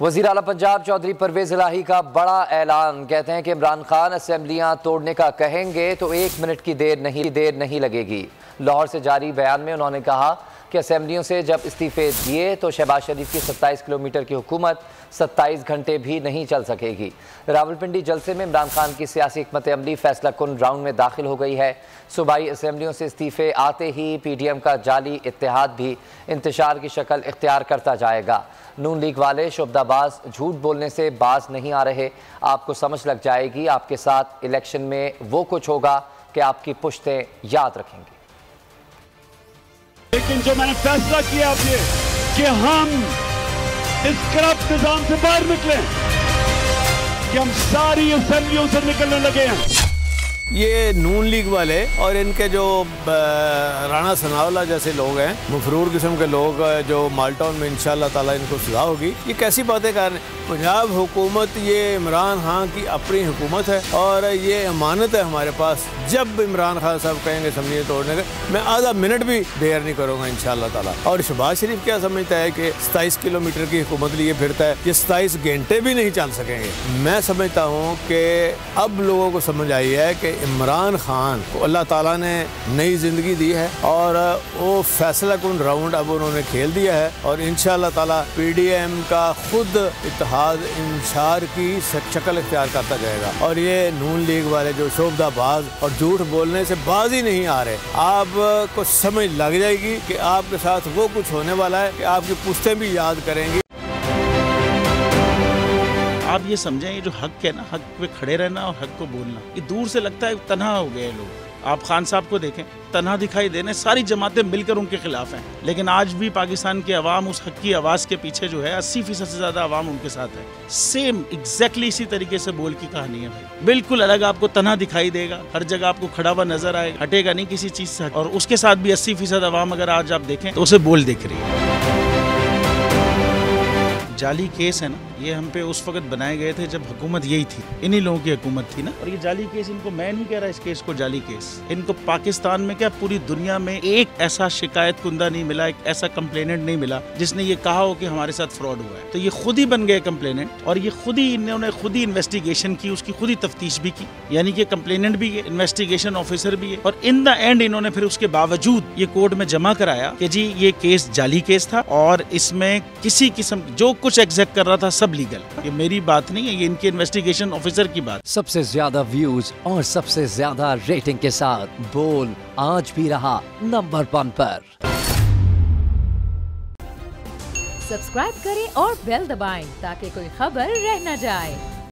वज़ीर आला पंजाब चौधरी परवेज इलाही का बड़ा ऐलान। कहते हैं कि इमरान खान असेंबलियां तोड़ने का कहेंगे तो 1 मिनट की देर नहीं लगेगी। लाहौर से जारी बयान में उन्होंने कहा कि असेंबलियों से जब इस्तीफे दिए तो शहबाज शरीफ की 27 किलोमीटर की हुकूमत 27 घंटे भी नहीं चल सकेगी। रावलपिंडी जलसे में इमरान खान की सियासी हिकमत अमली फैसला कुन राउंड में दाखिल हो गई है। सूबाई असेंबलियों से इस्तीफे आते ही PDM का जाली इत्तेहाद भी इंतशार की शक्ल इख्तियार करता जाएगा। नून लीग वाले शोबदाबाज झूठ बोलने से बाज नहीं आ रहे। आपको समझ लग जाएगी आपके साथ इलेक्शन में वो कुछ होगा कि आपकी पुश्तें याद रखेंगी। लेकिन जो मैंने फैसला किया अब ये कि हम इस करप्ट निजाम से बाहर निकले, कि हम सारी असेंबलियों से निकलने लगे हैं। ये नून लीग वाले और इनके जो राणा सनाउल्लाह जैसे लोग हैं, मफरूर किस्म के लोग जो माल्टाउन में इंशाअल्लाह ताला इनको सजा होगी, ये कैसी बातें कर रहे हैं। पंजाब हुकूमत ये इमरान खान की अपनी हुकूमत है और ये अमानत है हमारे पास। जब इमरान खान साहब कहेंगे असेंबली तोड़ने का, मैं आधा मिनट भी देर नहीं करूँगा इंशाअल्लाह ताला। और शहबाज शरीफ क्या समझता है कि 27 किलोमीटर की हुकूमत लिए फिरता है, ये 27 घंटे भी नहीं चल सकेंगे। मैं समझता हूँ कि अब लोगों को समझ आई है कि इमरान खान को अल्लाह ताला ने नई ज़िंदगी दी है और वो फैसला कुन राउंड अब उन्होंने खेल दिया है और इंशाअल्लाह ताला PDM का खुद इत्तेहाद इंशार की शक्ल इख्तियार करता जाएगा। और ये नून लीग वाले जो शोबदाबाज और झूठ बोलने से बाज ही नहीं आ रहे, आपको समझ लग जाएगी कि आपके साथ वो कुछ होने वाला है कि आपकी पुश्तें भी याद करेंगी। आप ये समझें, ये जो हक है ना, हक पे खड़े रहना और हक को बोलना, ये दूर से लगता है तन्हा हो गए लोग। आप खान साहब को देखें, तन्हा दिखाई देने, सारी जमातें मिलकर उनके खिलाफ हैं, लेकिन आज भी पाकिस्तान की आवाम उस हक की आवाज़ के पीछे जो है 80% से ज़्यादा आवाम उनके साथ है। सेम एग्जैक्टली इसी तरीके से बोल की कहानी है भाई, बिल्कुल अलग आपको तन्हा दिखाई देगा, हर जगह आपको खड़ा हुआ नजर आएगा, हटेगा नहीं किसी चीज़ से। और उसके साथ भी 80% आवाम अगर आज आप देखें तो उसे बोल दिख रही है। जाली केस है ना, ये हम पे उस वक्त बनाए गए थे जब हुकूमत यही थी, इन्हीं लोगों की हुकूमत थी ना। और ये जाली केस, इनको मैं नहीं कह रहा इस केस को जाली केस, इनको पाकिस्तान में क्या पूरी दुनिया में एक ऐसा शिकायत कुंदा नहीं मिला, एक ऐसा कंप्लेनेंट नहीं मिला जिसने ये कहा हो कि हमारे साथ फ्रॉड हुआ है। तो ये खुद ही बन गए कंप्लेनेंट और ये खुद ही इन्होंने खुद ही इन्वेस्टिगेशन की, उसकी खुद ही तफ्तीश भी की, यानी कि कंप्लेनेंट भी है, इन्वेस्टिगेशन ऑफिसर भी है। और इन द एंड इन्होंने फिर उसके बावजूद ये कोर्ट में जमा कराया कि जी ये केस जाली केस था और इसमें किसी किस्म जो कुछ एग्जैक्ट कर रहा था सब लीगल। ये मेरी बात नहीं है, ये इनके इन्वेस्टिगेशन ऑफिसर की बात। सबसे ज्यादा व्यूज और सबसे ज्यादा रेटिंग के साथ बोल आज भी रहा नंबर 1 पर। सब्सक्राइब करें और बेल दबाएं ताकि कोई खबर रह न जाए।